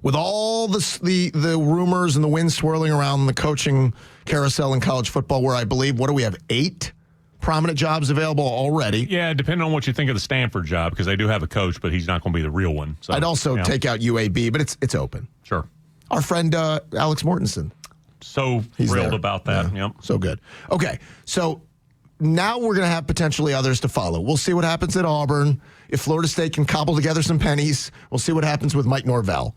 with all the rumors and the wind swirling around the coaching carousel in college football, where I believe, what do we have, 8 prominent jobs available already? Yeah, depending on what you think of the Stanford job, because they do have a coach, but he's not going to be the real one. So, I'd also take out UAB, but it's open. Sure. Our friend Alex Mortensen. So thrilled about that. Yeah, yep. So good. Okay, so now we're going to have potentially others to follow. We'll see what happens at Auburn. If Florida State can cobble together some pennies, we'll see what happens with Mike Norvell.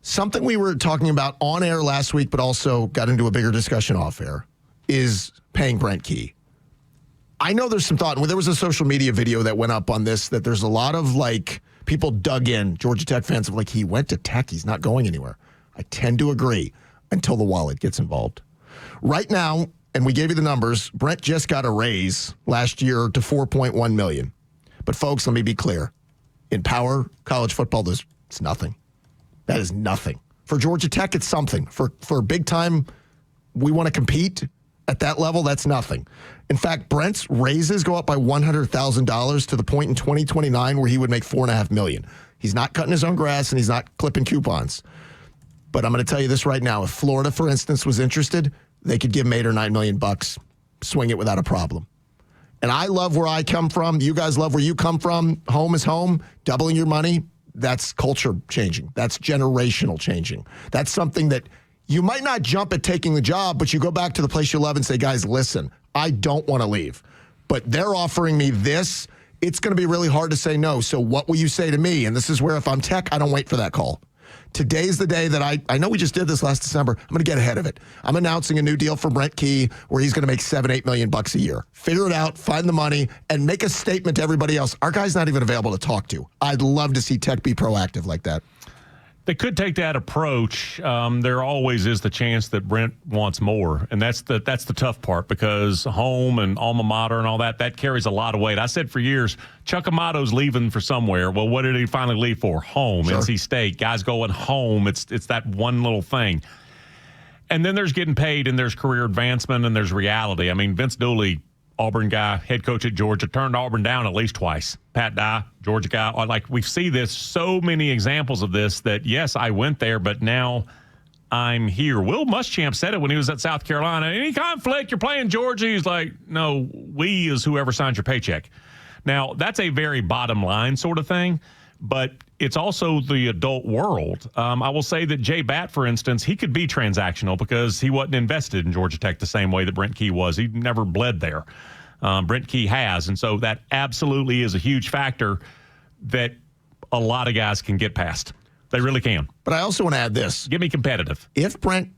Something we were talking about on air last week, but also got into a bigger discussion off air, is paying Brent Key. I know there's some thought, and there was a social media video that went up on this, that there's a lot of, people dug in, Georgia Tech fans, of he went to Tech, he's not going anywhere. I tend to agree until the wallet gets involved. Right now, and we gave you the numbers, Brent just got a raise last year to $4.1 million. But folks, let me be clear. In power college football, it's nothing. That is nothing. For Georgia Tech, it's something. For big time, we want to compete at that level, that's nothing. In fact, Brent's raises go up by $100,000 to the point in 2029 where he would make $4.5 million. He's not cutting his own grass and he's not clipping coupons. But I'm going to tell you this right now. If Florida, for instance, was interested, they could give him $8 or $9 million, swing it without a problem. And I love where I come from. You guys love where you come from. Home is home. Doubling your money, that's culture changing. That's generational changing. That's something that you might not jump at taking the job, but you go back to the place you love and say, guys, listen, I don't want to leave, but they're offering me this. It's going to be really hard to say no. So what will you say to me? And this is where, if I'm Tech, I don't wait for that call. Today's the day that I know we just did this last December. I'm going to get ahead of it. I'm announcing a new deal for Brent Key where he's going to make $7-8 million a year. Figure it out, find the money, and make a statement to everybody else. Our guy's not even available to talk to. I'd love to see Tech be proactive like that. They could take that approach. There always is the chance that Brent wants more, and that's the tough part, because home and alma mater and all that carries a lot of weight. I said for years, Chuck Amato's leaving for somewhere. Well, what did he finally leave for? Home. Sure. NC State. Guys going home. It's that one little thing. And then there's getting paid, and there's career advancement, and there's reality. I mean, Vince Dooley, Auburn guy, head coach at Georgia, turned Auburn down at least twice. Pat Dye, Georgia guy. We see this, so many examples of this, that, yes, I went there, but now I'm here. Will Muschamp said it when he was at South Carolina. Any conflict, you're playing Georgia? He's like, no, we is whoever signs your paycheck. Now, that's a very bottom line sort of thing, but it's also the adult world. I will say that Jay Batt, for instance, he could be transactional because he wasn't invested in Georgia Tech the same way that Brent Key was. He never bled there. Brent Key has, and so that absolutely is a huge factor that a lot of guys can get past. They really can. But I also want to add this. Get me competitive. If Brent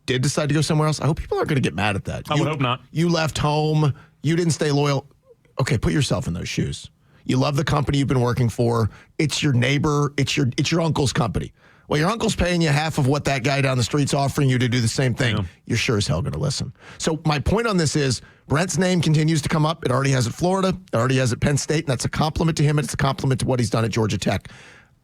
did decide to go somewhere else, I hope people aren't going to get mad at that. I would hope not. You left home. You didn't stay loyal. Okay, put yourself in those shoes. You love the company you've been working for. It's your neighbor. It's your uncle's company. Well, your uncle's paying you half of what that guy down the street's offering you to do the same thing. Yeah. You're sure as hell going to listen. So my point on this is Brent's name continues to come up. It already has at Florida. It already has at Penn State, and that's a compliment to him, and it's a compliment to what he's done at Georgia Tech.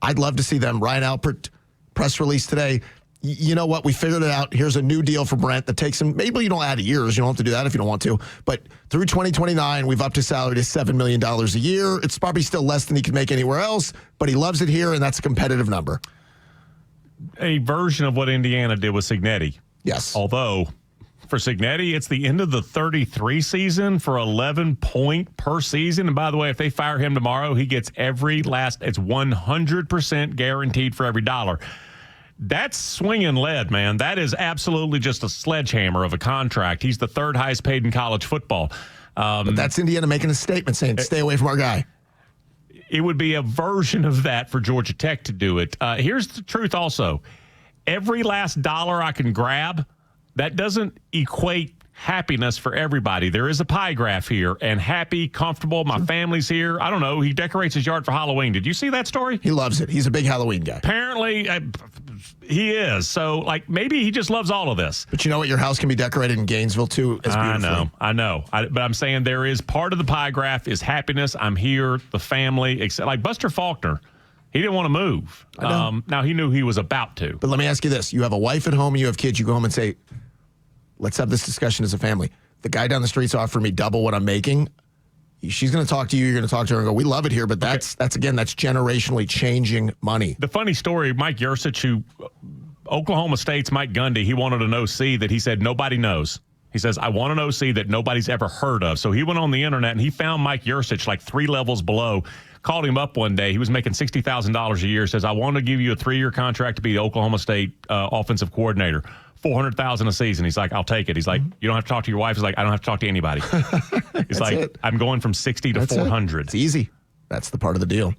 I'd love to see them. Ryan Alpert, press release today. You know what? We figured it out. Here's a new deal for Brent that takes him. Maybe you don't add years. You don't have to do that if you don't want to. But through 2029, we've upped his salary to $7 million a year. It's probably still less than he could make anywhere else, but he loves it here, and that's a competitive number. A version of what Indiana did with Cignetti. Yes. Although, for Cignetti, it's the end of the 33 season for 11 point per season. And by the way, if they fire him tomorrow, he gets every last, it's 100% guaranteed for every dollar. That's swinging lead, man. That is absolutely just a sledgehammer of a contract. He's the third highest paid in college football. But that's Indiana making a statement saying, stay away from our guy. It would be a version of that for Georgia Tech to do it. Here's the truth also. Every last dollar I can grab, that doesn't equate happiness for everybody. There is a pie graph here, and happy, comfortable, my family's here. I don't know. He decorates his yard for Halloween. Did you see that story? He loves it. He's a big Halloween guy. Apparently, he is. So, maybe he just loves all of this. But you know what? Your house can be decorated in Gainesville, too, as beautifully. I know. But I'm saying there is part of the pie graph is happiness. I'm here, the family. Like Buster Faulkner, he didn't want to move. Now, he knew he was about to. But let me ask you this. You have a wife at home, you have kids. You go home and say, let's have this discussion as a family. The guy down the street's offering me double what I'm making. she's going to talk to you. You're going to talk to her and go, we love it here. But that's generationally changing money. The funny story, Mike Yursich, who Oklahoma State's Mike Gundy, he wanted an OC that he said nobody knows. He says, I want an OC that nobody's ever heard of. So he went on the internet and he found Mike Yursich like 3 levels below, called him up one day. He was making $60,000 a year. Says, I want to give you a 3-year contract to be the Oklahoma State offensive coordinator. $400,000 a season. He's like, I'll take it. He's like, you don't have to talk to your wife. He's like, I don't have to talk to anybody. He's like, I'm going from 60 to 400. It's easy. That's the part of the deal.